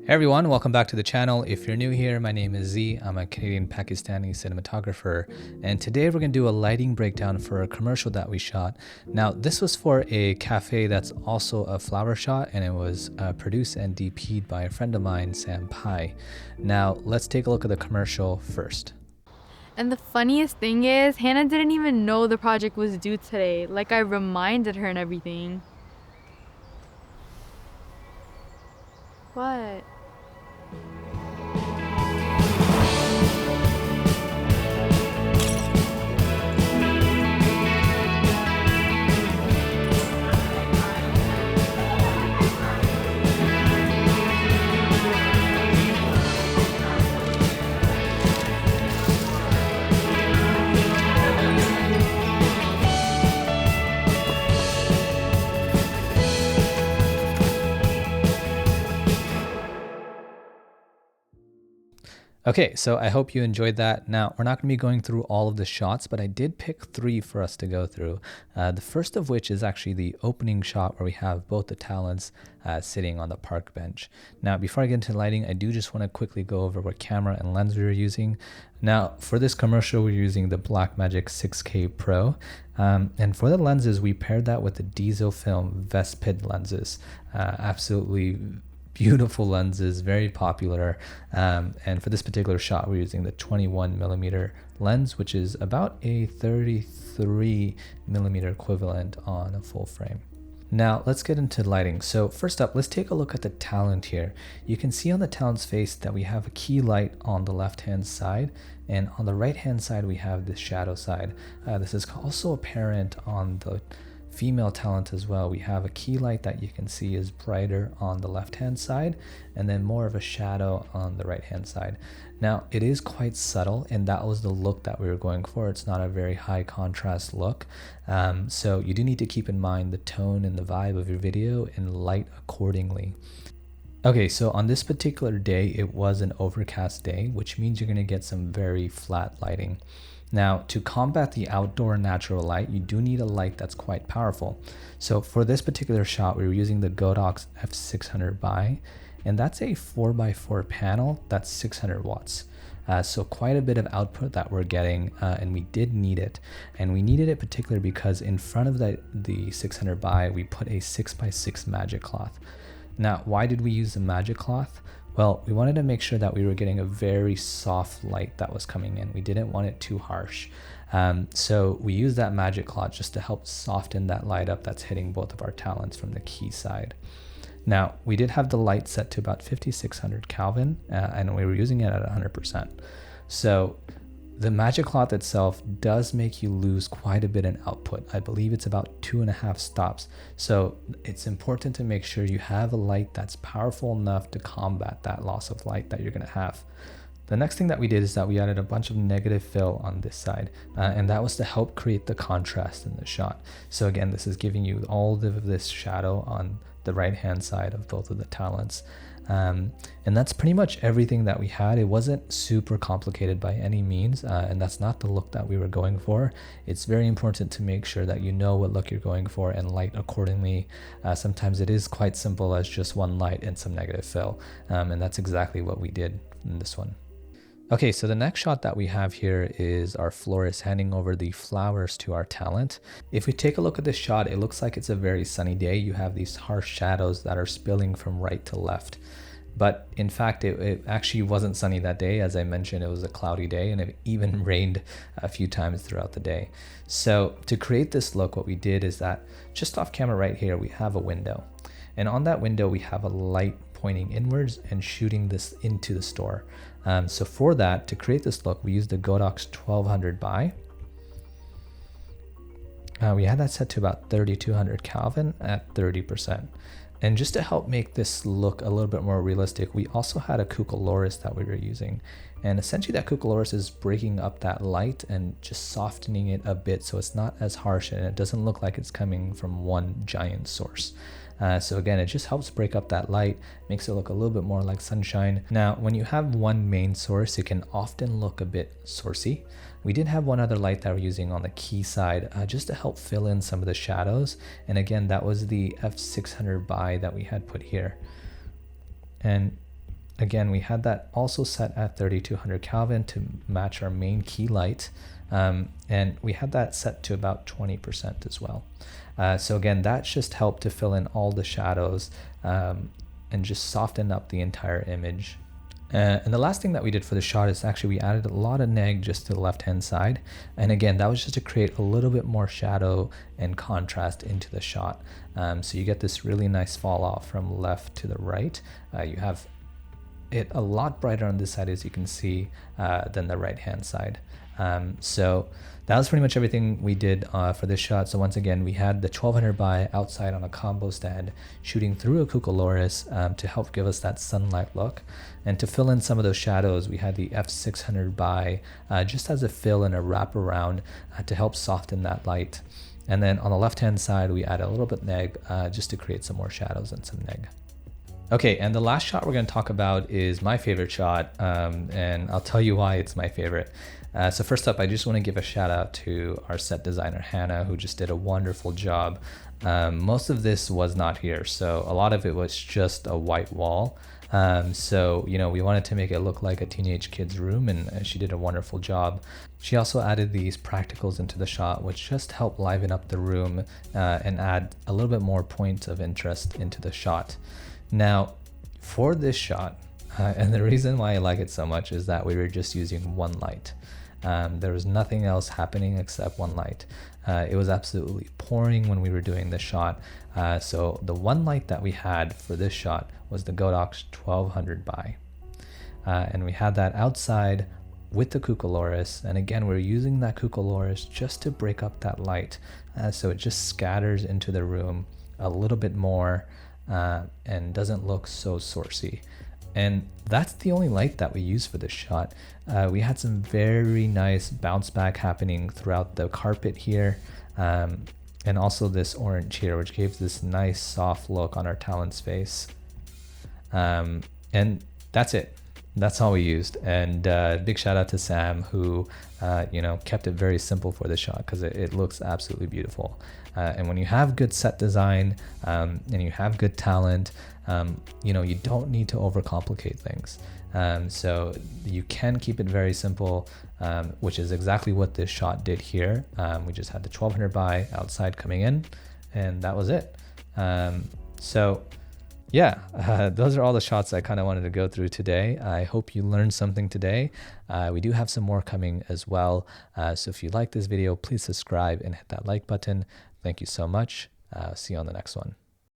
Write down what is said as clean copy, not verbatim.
Hey everyone, welcome back to the channel. If you're new here, my name is Z. I'm a Canadian Pakistani cinematographer, and today we're going to do a lighting breakdown for a commercial that we shot. Now, this was for a cafe that's also a flower shot, and it was produced and DP'd by a friend of mine, Sam Pai. Now, let's take a look at the commercial first. And the funniest thing is, Hannah didn't even know the project was due today. Like, I reminded her and everything. What? Okay, so I hope you enjoyed that. Now, we're not going to be going through all of the shots, but I did pick 3 for us to go through. The first of which is actually the opening shot where we have both the talents sitting on the park bench. Now, before I get into lighting, I do just want to quickly go over what camera and lens we were using. Now, for this commercial, we're using the Blackmagic 6K Pro. And for the lenses, we paired that with the Dieselfilm Vespid lenses. Absolutely beautiful lenses, very popular. And for this particular shot, we're using the 21mm lens, which is about a 33mm equivalent on a full frame. Now let's get into lighting. So first up, let's take a look at the talent here. You can see on the talent's face that we have a key light on the left-hand side, and on the right-hand side we have the shadow side. This is also apparent on the female talent as well. We have a key light that you can see is brighter on the left hand side, and then more of a shadow on the right hand side. Now it is quite subtle, and that was the look that we were going for. It's not a very high contrast look, so you do need to keep in mind the tone and the vibe of your video and light accordingly. Okay, so on this particular day, it was an overcast day, which means you're going to get some very flat lighting. Now, to combat the outdoor natural light, you do need a light that's quite powerful. So for this particular shot, we were using the Godox F600 Bi, and that's a 4x4 panel that's 600 watts. So quite a bit of output that we're getting, and we did need it. And we needed it particularly because in front of the 600 Bi, we put a 6x6 magic cloth. Now, why did we use the magic cloth? Well, we wanted to make sure that we were getting a very soft light that was coming in. We didn't want it too harsh. So we used that magic cloth just to help soften that light up that's hitting both of our talents from the key side. Now, we did have the light set to about 5600 Kelvin, and we were using it at 100%. So the magic cloth itself does make you lose quite a bit in output. I believe it's about 2.5 stops. So it's important to make sure you have a light that's powerful enough to combat that loss of light that you're going to have. The next thing that we did is that we added a bunch of negative fill on this side, and that was to help create the contrast in the shot. So again, this is giving you all of this shadow on the right hand side of both of the talents. And that's pretty much everything that we had. It wasn't super complicated by any means, and that's not the look that we were going for. It's very important to make sure that you know what look you're going for and light accordingly. Sometimes it is quite simple as just one light and some negative fill, and that's exactly what we did in this one. Okay, so the next shot that we have here is our florist handing over the flowers to our talent. If we take a look at this shot, it looks like it's a very sunny day. You have these harsh shadows that are spilling from right to left. But in fact, it actually wasn't sunny that day. As I mentioned, it was a cloudy day, and it even rained a few times throughout the day. So to create this look, what we did is that just off camera right here, we have a window. And on that window, we have a light pointing inwards and shooting this into the store. So for that, to create this look, we used the Godox 1200 Bi. We had that set to about 3200 Kelvin at 30%. And just to help make this look a little bit more realistic, we also had a Cucoloris that we were using. And essentially that Cucoloris is breaking up that light and just softening it a bit so it's not as harsh and it doesn't look like it's coming from one giant source. So again, it just helps break up that light, makes it look a little bit more like sunshine. Now, when you have one main source, it can often look a bit sourcey. We did have one other light that we're using on the key side just to help fill in some of the shadows. And again, that was the F600 Bi that we had put here. And again, we had that also set at 3200 Kelvin to match our main key light. And we had that set to about 20% as well. So again, that just helped to fill in all the shadows and just soften up the entire image. And the last thing that we did for the shot is actually we added a lot of neg just to the left hand side. And again, that was just to create a little bit more shadow and contrast into the shot. So you get this really nice fall off from left to the right. You have it a lot brighter on this side, as you can see, than the right hand side. So that was pretty much everything we did for this shot. So once again, we had the 1200 by outside on a combo stand shooting through a Cucoloris to help give us that sunlight look. And to fill in some of those shadows, we had the f600 by just as a fill and a wraparound to help soften that light. And then on the left hand side, we add a little bit neg just to create some more shadows and some neg. Okay, and the last shot we're going to talk about is my favorite shot, and I'll tell you why it's my favorite. So first up, I just want to give a shout out to our set designer, Hannah, who just did a wonderful job. Most of this was not here, so a lot of it was just a white wall. So, you know, we wanted to make it look like a teenage kid's room, and she did a wonderful job. She also added these practicals into the shot, which just helped liven up the room and add a little bit more points of interest into the shot. Now, for this shot, and the reason why I like it so much is that we were just using one light. There was nothing else happening except one light. It was absolutely pouring when we were doing this shot. So the one light that we had for this shot was the Godox 1200 by. And we had that outside with the Cucoloris. And again, we're using that Cucoloris just to break up that light. So it just scatters into the room a little bit more and doesn't look so sourcey. And that's the only light that we use for this shot. We had some very nice bounce back happening throughout the carpet here, and also this orange here, which gave this nice soft look on our Talon's face. And that's it. That's all we used. And big shout out to Sam, who kept it very simple for the shot because it looks absolutely beautiful. And when you have good set design and you have good talent, you don't need to overcomplicate things. So you can keep it very simple, which is exactly what this shot did here. We just had the 1200 by outside coming in, and that was it. Those are all the shots I kind of wanted to go through today. I hope you learned something today. We do have some more coming as well. So if you like this video, please subscribe and hit that like button. Thank you so much. See you on the next one.